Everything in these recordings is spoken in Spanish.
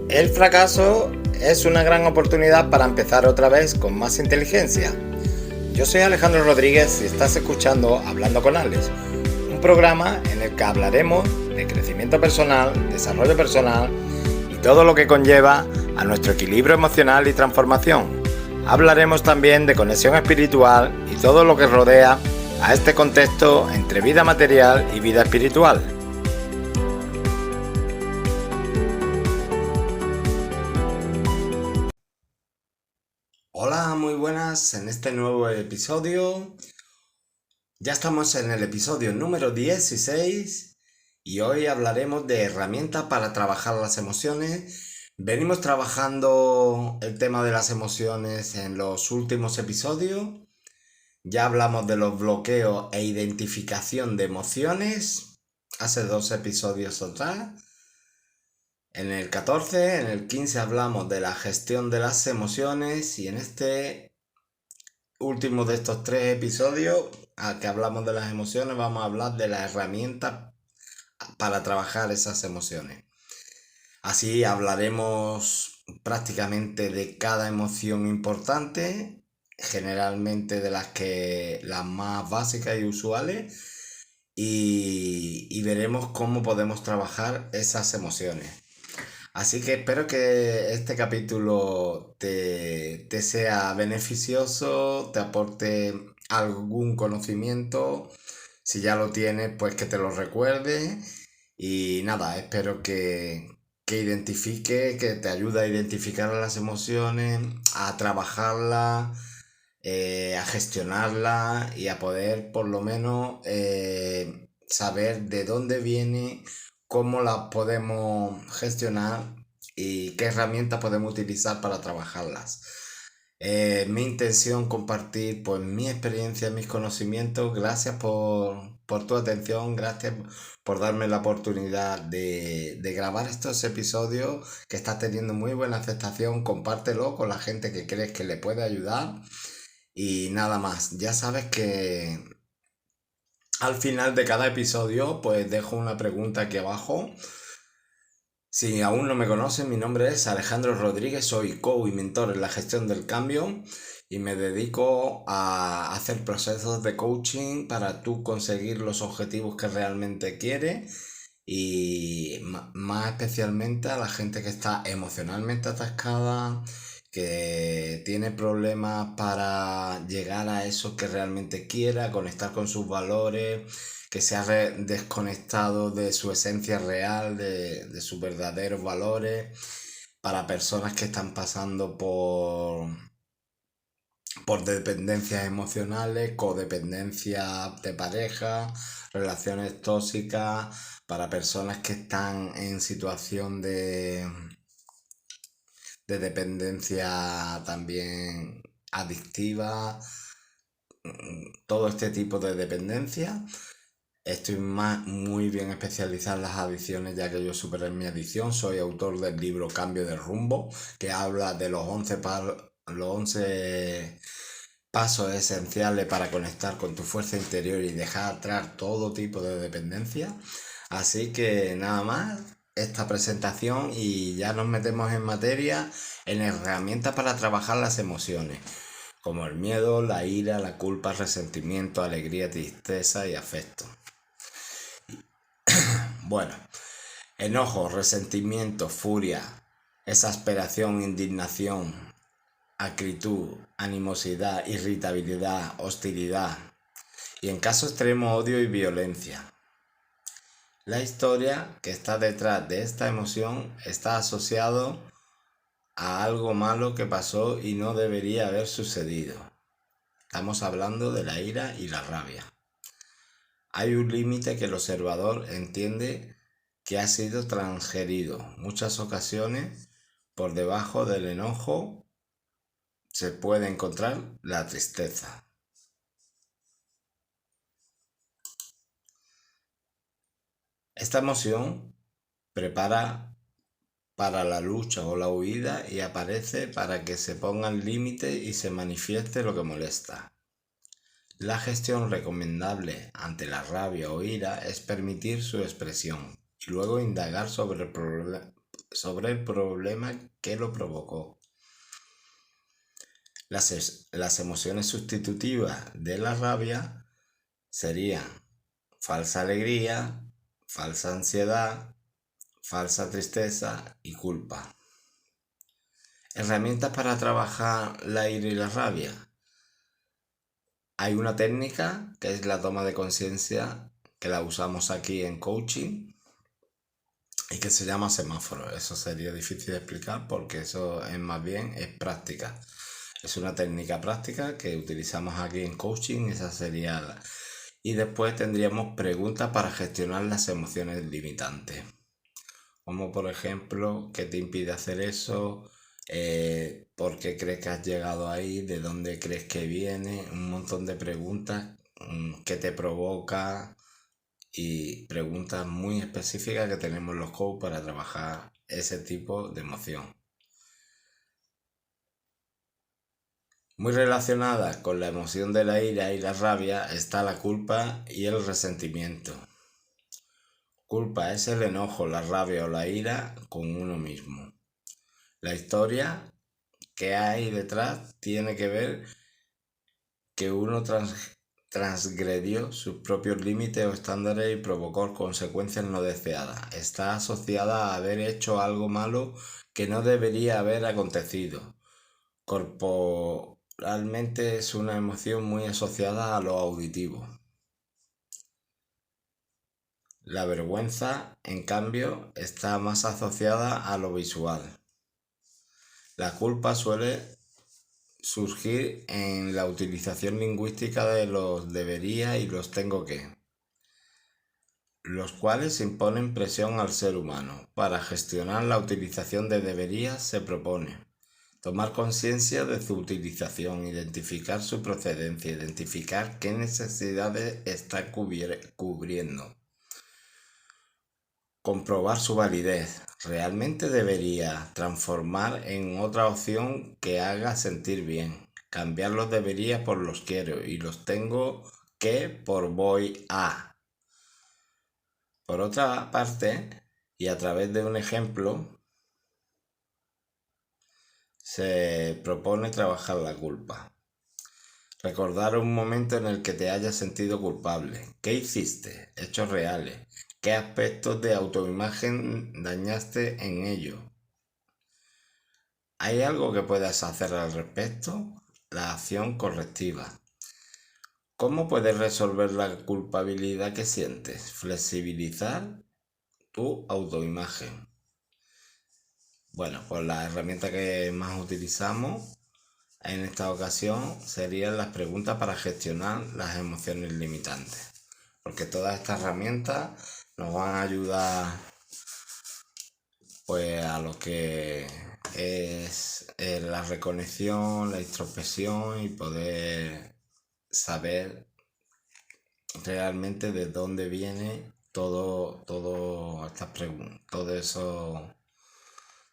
El fracaso es una gran oportunidad para empezar otra vez con más inteligencia. Yo soy Alejandro Rodríguez y estás escuchando Hablando con Alex, un programa en el que hablaremos de crecimiento personal, desarrollo personal y todo lo que conlleva a nuestro equilibrio emocional y transformación. Hablaremos también de conexión espiritual y todo lo que rodea a este contexto entre vida material y vida espiritual. Hola, muy buenas en este nuevo episodio. Ya estamos en el episodio número 16 y hoy hablaremos de herramientas para trabajar las emociones. Venimos trabajando el tema de las emociones en los últimos episodios. Ya hablamos de los bloqueos e identificación de emociones hace 2 episodios atrás. En el 14, en el 15 hablamos de la gestión de las emociones y en este último de estos 3 episodios, al que hablamos de las emociones, vamos a hablar de las herramientas para trabajar esas emociones. Así hablaremos prácticamente de cada emoción importante, generalmente de las más básicas y usuales, y veremos cómo podemos trabajar esas emociones. Así que espero que este capítulo te sea beneficioso, te aporte algún conocimiento. Si ya lo tienes, pues que te lo recuerde. Y nada, espero que identifique, que te ayude a identificar las emociones, a trabajarlas, a gestionarlas y a poder por lo menos saber de dónde viene, cómo las podemos gestionar y qué herramientas podemos utilizar para trabajarlas. Mi intención compartir pues mi experiencia, mis conocimientos. Gracias por tu atención, gracias por darme la oportunidad de grabar estos episodios que está teniendo muy buena aceptación. Compártelo con la gente que crees que le puede ayudar y nada más. Ya sabes que al final de cada episodio pues dejo una pregunta aquí abajo. Si aún no me conocen, mi nombre es Alejandro Rodríguez, soy coach y mentor en la gestión del cambio y me dedico a hacer procesos de coaching para tú conseguir los objetivos que realmente quieres y más especialmente a la gente que está emocionalmente atascada, que tiene problemas para llegar a eso que realmente quiera, conectar con sus valores, que se ha desconectado de su esencia real, de sus verdaderos valores, para personas que están pasando por dependencias emocionales, codependencia de pareja, relaciones tóxicas, para personas que están en situación de dependencia también adictiva, todo este tipo de dependencia. Estoy muy bien especializado en las adicciones ya que yo superé mi adicción. Soy autor del libro Cambio de Rumbo, que habla de los 11 pasos esenciales para conectar con tu fuerza interior y dejar atrás todo tipo de dependencia. Así que nada más, esta presentación y ya nos metemos en materia, en herramientas para trabajar las emociones, como el miedo, la ira, la culpa, resentimiento, alegría, tristeza y afecto. Bueno, enojo, resentimiento, furia, exasperación, indignación, acritud, animosidad, irritabilidad, hostilidad y en caso extremo odio y violencia. La historia que está detrás de esta emoción está asociado a algo malo que pasó y no debería haber sucedido. Estamos hablando de la ira y la rabia. Hay un límite que el observador entiende que ha sido transgredido. Muchas ocasiones, por debajo del enojo, se puede encontrar la tristeza. Esta emoción prepara para la lucha o la huida y aparece para que se pongan límites y se manifieste lo que molesta. La gestión recomendable ante la rabia o ira es permitir su expresión y luego indagar sobre sobre el problema que lo provocó. Las emociones sustitutivas de la rabia serían falsa alegría, falsa ansiedad, falsa tristeza y culpa. Herramientas para trabajar la ira y la rabia. Hay una técnica que es la toma de conciencia, que la usamos aquí en coaching y que se llama semáforo. Eso sería difícil de explicar porque eso es más bien es práctica. Es una técnica práctica que utilizamos aquí en coaching, esa sería la... Y después tendríamos preguntas para gestionar las emociones limitantes. Como por ejemplo, ¿qué te impide hacer eso? ¿Por qué crees que has llegado ahí? ¿De dónde crees que viene? Un montón de preguntas. ¿Qué te provoca? Y preguntas muy específicas que tenemos los coaches para trabajar ese tipo de emoción. Muy relacionada con la emoción de la ira y la rabia está la culpa y el resentimiento. Culpa es el enojo, la rabia o la ira con uno mismo. La historia que hay detrás tiene que ver que uno transgredió sus propios límites o estándares y provocó consecuencias no deseadas. Está asociada a haber hecho algo malo que no debería haber acontecido. Corporalmente es una emoción muy asociada a lo auditivo. La vergüenza, en cambio, está más asociada a lo visual. La culpa suele surgir en la utilización lingüística de los debería y los tengo que, los cuales imponen presión al ser humano. Para gestionar la utilización de debería se propone tomar conciencia de su utilización, identificar su procedencia, identificar qué necesidades está cubriendo, comprobar su validez. ¿Realmente debería transformar en otra opción que haga sentir bien? Cambiar los debería por los quiero y los tengo que por voy a. Por otra parte, y a través de un ejemplo, se propone trabajar la culpa. Recordar un momento en el que te hayas sentido culpable. ¿Qué hiciste? Hechos reales. ¿Qué aspectos de autoimagen dañaste en ello? ¿Hay algo que puedas hacer al respecto? La acción correctiva. ¿Cómo puedes resolver la culpabilidad que sientes? Flexibilizar tu autoimagen. Bueno, pues la herramienta que más utilizamos en esta ocasión serían las preguntas para gestionar las emociones limitantes. Porque todas estas herramientas nos van a ayudar pues a lo que es la reconexión, la introspección y poder saber realmente de dónde viene todo estas preguntas,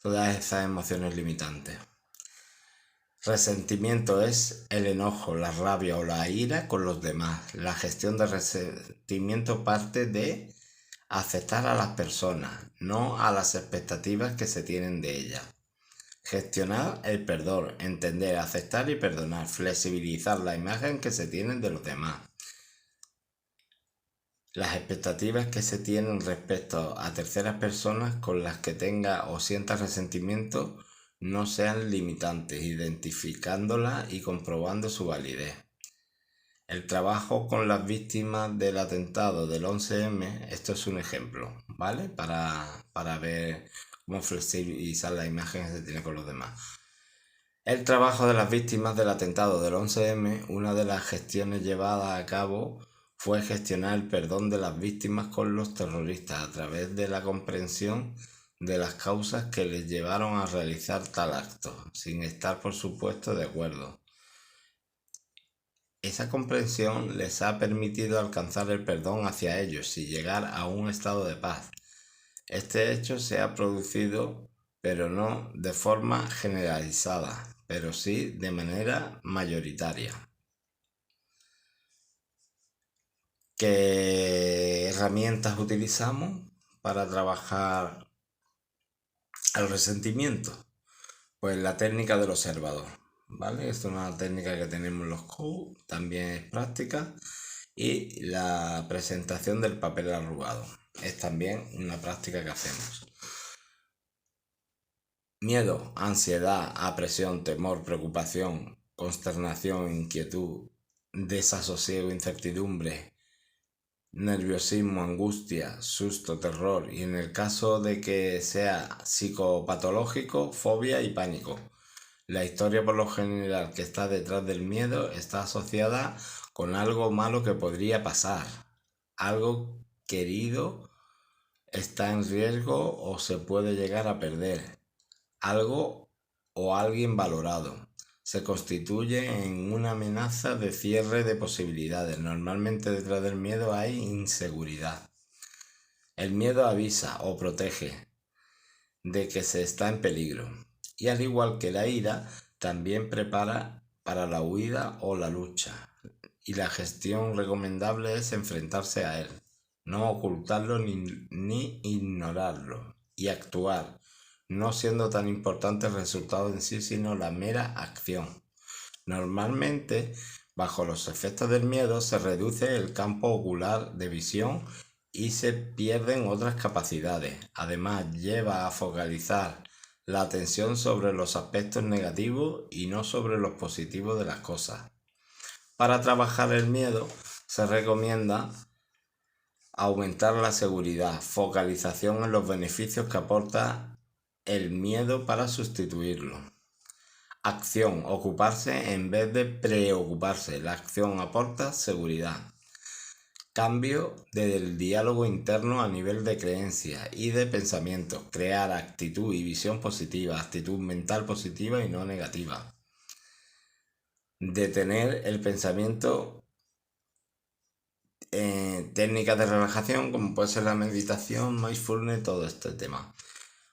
todas esas emociones limitantes. Resentimiento es el enojo, la rabia o la ira con los demás. La gestión de resentimiento parte de aceptar a las personas, no a las expectativas que se tienen de ellas. Gestionar el perdón, entender, aceptar y perdonar, flexibilizar la imagen que se tienen de los demás. Las expectativas que se tienen respecto a terceras personas con las que tenga o sienta resentimiento no sean limitantes, identificándolas y comprobando su validez. El trabajo con las víctimas del atentado del 11M, esto es un ejemplo, ¿vale? Para ver cómo flexibilizar la imagen que se tiene con los demás. El trabajo de las víctimas del atentado del 11M, una de las gestiones llevadas a cabo fue gestionar el perdón de las víctimas con los terroristas a través de la comprensión de las causas que les llevaron a realizar tal acto, sin estar por supuesto de acuerdo. Esa comprensión les ha permitido alcanzar el perdón hacia ellos y llegar a un estado de paz. Este hecho se ha producido, pero no de forma generalizada, pero sí de manera mayoritaria. ¿Qué herramientas utilizamos para trabajar al resentimiento. Pues la técnica del observador, ¿vale? Esto es una técnica que tenemos en los coach, también es práctica. Y la presentación del papel arrugado es también una práctica que hacemos. Miedo, ansiedad, apresión, temor, preocupación, consternación, inquietud, desasosiego, incertidumbre, nerviosismo, angustia, susto, terror y en el caso de que sea psicopatológico, fobia y pánico. La historia por lo general que está detrás del miedo está asociada con algo malo que podría pasar, algo querido está en riesgo o se puede llegar a perder, algo o alguien valorado. Se constituye en una amenaza de cierre de posibilidades. Normalmente detrás del miedo hay inseguridad. El miedo avisa o protege de que se está en peligro. Y al igual que la ira, también prepara para la huida o la lucha. Y la gestión recomendable es enfrentarse a él, no ocultarlo ni ignorarlo. Y actuar, no siendo tan importante el resultado en sí, sino la mera acción. Normalmente, bajo los efectos del miedo, se reduce el campo ocular de visión y se pierden otras capacidades. Además, lleva a focalizar la atención sobre los aspectos negativos y no sobre los positivos de las cosas. Para trabajar el miedo, se recomienda aumentar la seguridad, focalización en los beneficios que aporta el miedo para sustituirlo. Acción, ocuparse en vez de preocuparse. La acción aporta seguridad. Cambio del diálogo interno a nivel de creencia y de pensamiento. Crear actitud y visión positiva, actitud mental positiva y no negativa. Detener el pensamiento. Técnicas de relajación como puede ser la meditación, mindfulness, todo este tema.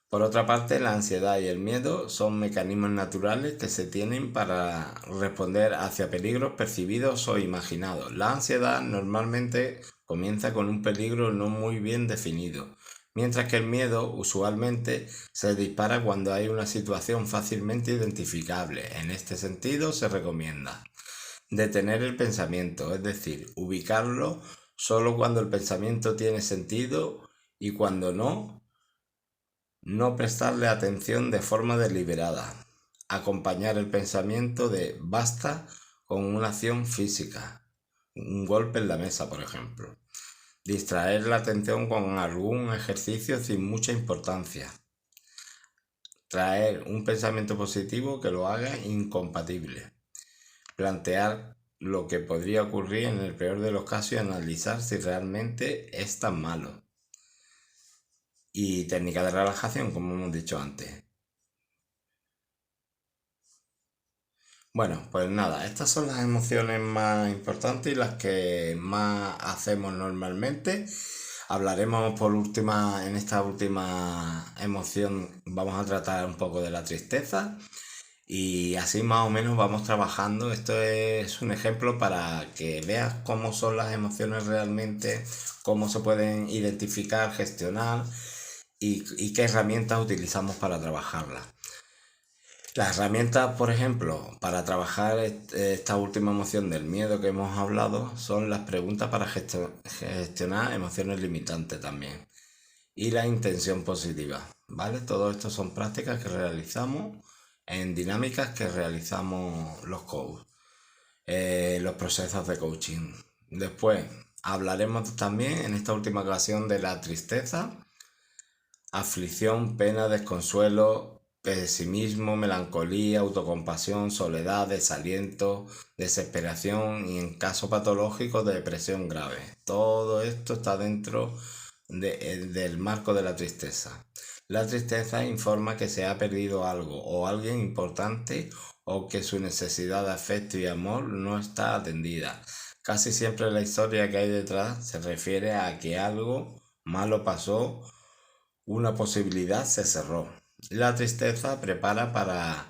Por otra parte, la ansiedad y el miedo son mecanismos naturales que se tienen para responder hacia peligros percibidos o imaginados. La ansiedad normalmente comienza con un peligro no muy bien definido, mientras que el miedo usualmente se dispara cuando hay una situación fácilmente identificable. En este sentido, se recomienda detener el pensamiento, es decir, ubicarlo solo cuando el pensamiento tiene sentido y cuando no prestarle atención de forma deliberada. Acompañar el pensamiento de basta con una acción física, un golpe en la mesa, por ejemplo. Distraer la atención con algún ejercicio sin mucha importancia. Traer un pensamiento positivo que lo haga incompatible. Plantear lo que podría ocurrir en el peor de los casos y analizar si realmente es tan malo. Y técnica de relajación, como hemos dicho antes. Bueno, pues nada, estas son las emociones más importantes y las que más hacemos normalmente. Hablaremos en esta última emoción, vamos a tratar un poco de la tristeza. Y así más o menos vamos trabajando. Esto es un ejemplo para que veas cómo son las emociones realmente, cómo se pueden identificar, gestionar y qué herramientas utilizamos para trabajarlas. Las herramientas, por ejemplo, para trabajar esta última emoción del miedo que hemos hablado son las preguntas para gestionar emociones limitantes también y la intención positiva, ¿vale? Todo esto son prácticas que realizamos en dinámicas que realizamos los coaches, los procesos de coaching. Después hablaremos también en esta última ocasión de la tristeza, aflicción, pena, desconsuelo, pesimismo, melancolía, autocompasión, soledad, desaliento, desesperación y en caso patológico de depresión grave. Todo esto está dentro del marco de la tristeza. La tristeza informa que se ha perdido algo o alguien importante o que su necesidad de afecto y amor no está atendida. Casi siempre la historia que hay detrás se refiere a que algo malo pasó, una posibilidad se cerró. La tristeza prepara para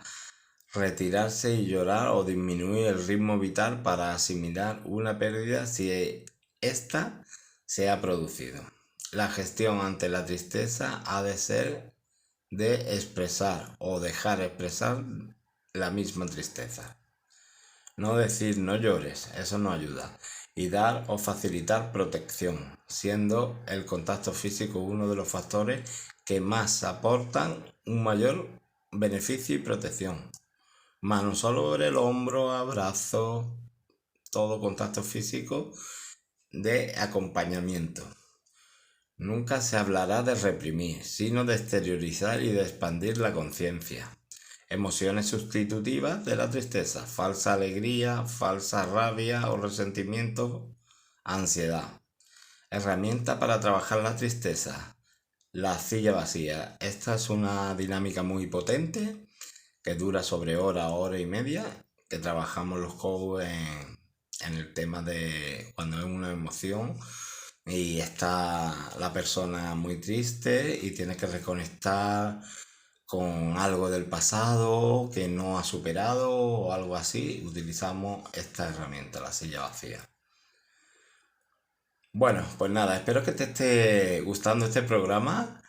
retirarse y llorar o disminuir el ritmo vital para asimilar una pérdida si ésta se ha producido. La gestión ante la tristeza ha de ser de expresar o dejar expresar la misma tristeza. No decir no llores, eso no ayuda. Y dar o facilitar protección, siendo el contacto físico uno de los factores que más aportan un mayor beneficio y protección. Mano sobre el hombro, abrazo, todo contacto físico de acompañamiento. Nunca se hablará de reprimir, sino de exteriorizar y de expandir la conciencia. Emociones sustitutivas de la tristeza, falsa alegría, falsa rabia o resentimiento, ansiedad. Herramienta para trabajar la tristeza, la silla vacía. Esta es una dinámica muy potente que dura sobre hora y media, que trabajamos los coaches en el tema de cuando es una emoción y está la persona muy triste y tiene que reconectar con algo del pasado que no ha superado o algo así, utilizamos esta herramienta, la silla vacía. Bueno, pues nada, espero que te esté gustando este programa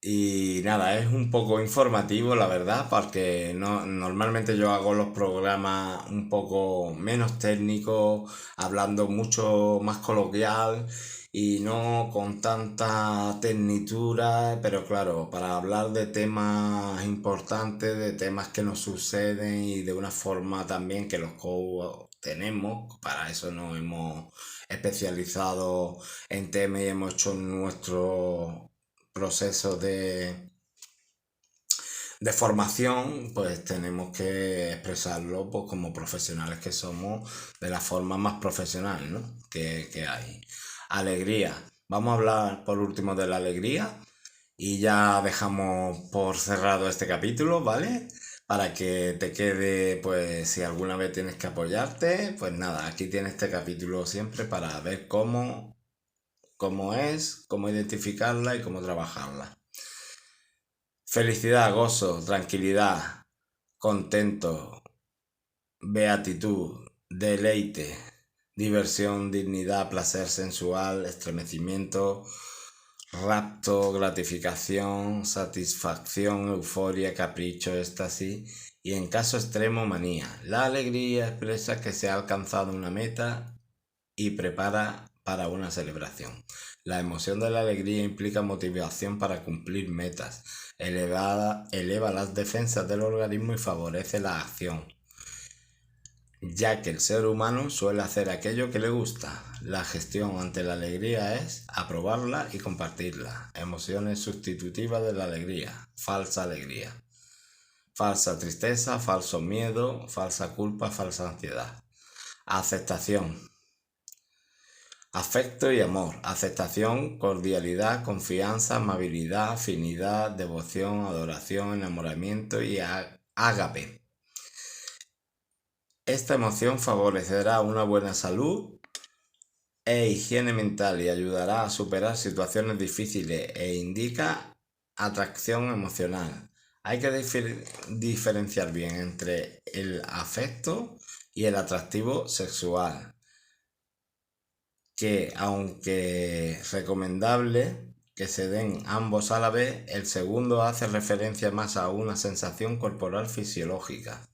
y nada, es un poco informativo, la verdad, porque normalmente yo hago los programas un poco menos técnicos, hablando mucho más coloquial y no con tanta tecnitura, pero claro, para hablar de temas importantes, de temas que nos suceden y de una forma también que los coaches tenemos, para eso nos hemos especializado en temas y hemos hecho nuestro proceso de formación, pues tenemos que expresarlo pues, como profesionales que somos de la forma más profesional, ¿no? que hay. Alegría. Vamos a hablar por último de la alegría y ya dejamos por cerrado este capítulo, ¿vale? Para que te quede, pues si alguna vez tienes que apoyarte, pues nada, aquí tienes este capítulo siempre para ver cómo es, cómo identificarla y cómo trabajarla. Felicidad, gozo, tranquilidad, contento, beatitud, deleite, diversión, dignidad, placer sensual, estremecimiento, rapto, gratificación, satisfacción, euforia, capricho, éxtasis y en caso extremo manía. La alegría expresa que se ha alcanzado una meta y prepara para una celebración. La emoción de la alegría implica motivación para cumplir metas, eleva las defensas del organismo y favorece la acción, ya que el ser humano suele hacer aquello que le gusta. La gestión ante la alegría es aprobarla y compartirla. Emociones sustitutivas de la alegría, falsa alegría, falsa tristeza, falso miedo, falsa culpa, falsa ansiedad. Aceptación. Afecto y amor, aceptación, cordialidad, confianza, amabilidad, afinidad, devoción, adoración, enamoramiento y ágape. Esta emoción favorecerá una buena salud e higiene mental y ayudará a superar situaciones difíciles e indica atracción emocional. Hay que diferenciar bien entre el afecto y el atractivo sexual, que aunque recomendable que se den ambos a la vez, el segundo hace referencia más a una sensación corporal fisiológica.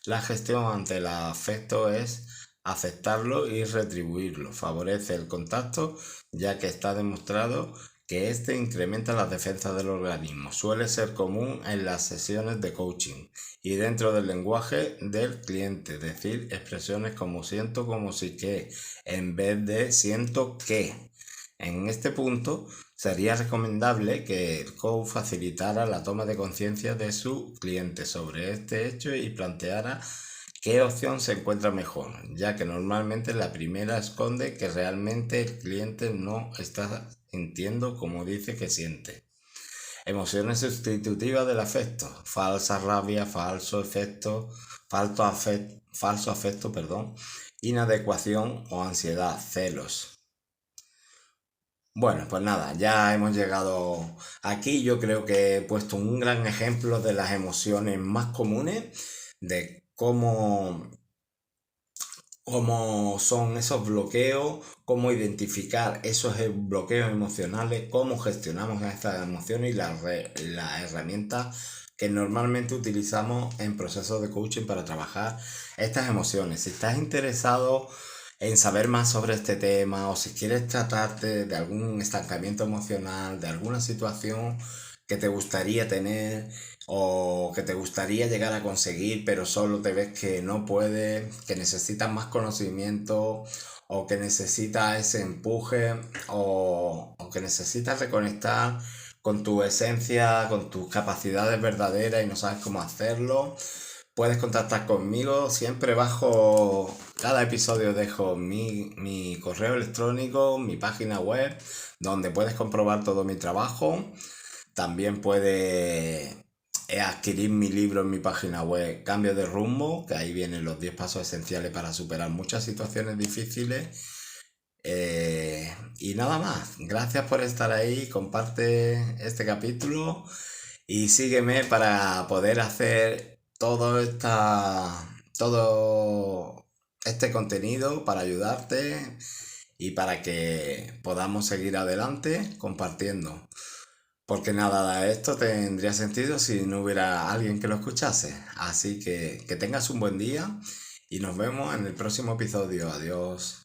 La gestión ante el afecto es aceptarlo y retribuirlo. Favorece el contacto, ya que está demostrado que este incrementa las defensas del organismo. Suele ser común en las sesiones de coaching y dentro del lenguaje del cliente, decir expresiones como siento como si que, en vez de siento que. En este punto sería recomendable que el coach facilitara la toma de conciencia de su cliente sobre este hecho y planteara qué opción se encuentra mejor, ya que normalmente la primera esconde que realmente el cliente no está sintiendo como dice que siente. Emociones sustitutivas del afecto, falsa rabia, falso afecto, inadecuación o ansiedad, celos. Bueno, pues nada, ya hemos llegado aquí. Yo creo que he puesto un gran ejemplo de las emociones más comunes, de cómo son esos bloqueos, cómo identificar esos bloqueos emocionales, cómo gestionamos estas emociones y las herramientas que normalmente utilizamos en procesos de coaching para trabajar estas emociones. Si estás interesado en saber más sobre este tema o si quieres tratarte de algún estancamiento emocional, de alguna situación que te gustaría tener o que te gustaría llegar a conseguir, pero solo te ves que no puedes, que necesitas más conocimiento o que necesitas ese empuje o que necesitas reconectar con tu esencia, con tus capacidades verdaderas y no sabes cómo hacerlo, puedes contactar conmigo. Siempre bajo cada episodio dejo mi correo electrónico, mi página web, donde puedes comprobar todo mi trabajo. También puedes adquirir mi libro en mi página web Cambio de Rumbo, que ahí vienen los 10 pasos esenciales para superar muchas situaciones difíciles. Y nada más, gracias por estar ahí, comparte este capítulo y sígueme para poder hacer todo este contenido para ayudarte y para que podamos seguir adelante compartiendo. Porque nada de esto tendría sentido si no hubiera alguien que lo escuchase. Así que tengas un buen día y nos vemos en el próximo episodio. Adiós.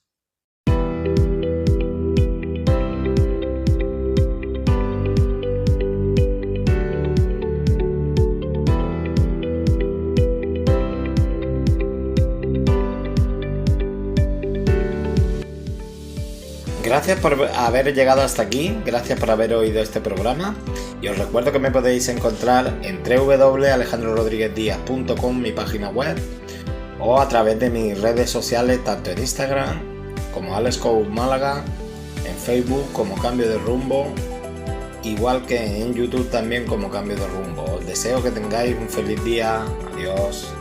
Gracias por haber llegado hasta aquí, gracias por haber oído este programa y os recuerdo que me podéis encontrar en www.alejandrorodriguezdíaz.com, mi página web, o a través de mis redes sociales, tanto en Instagram como Alex Coach Málaga, en Facebook como Cambio de Rumbo, igual que en YouTube también como Cambio de Rumbo. Os deseo que tengáis un feliz día. Adiós.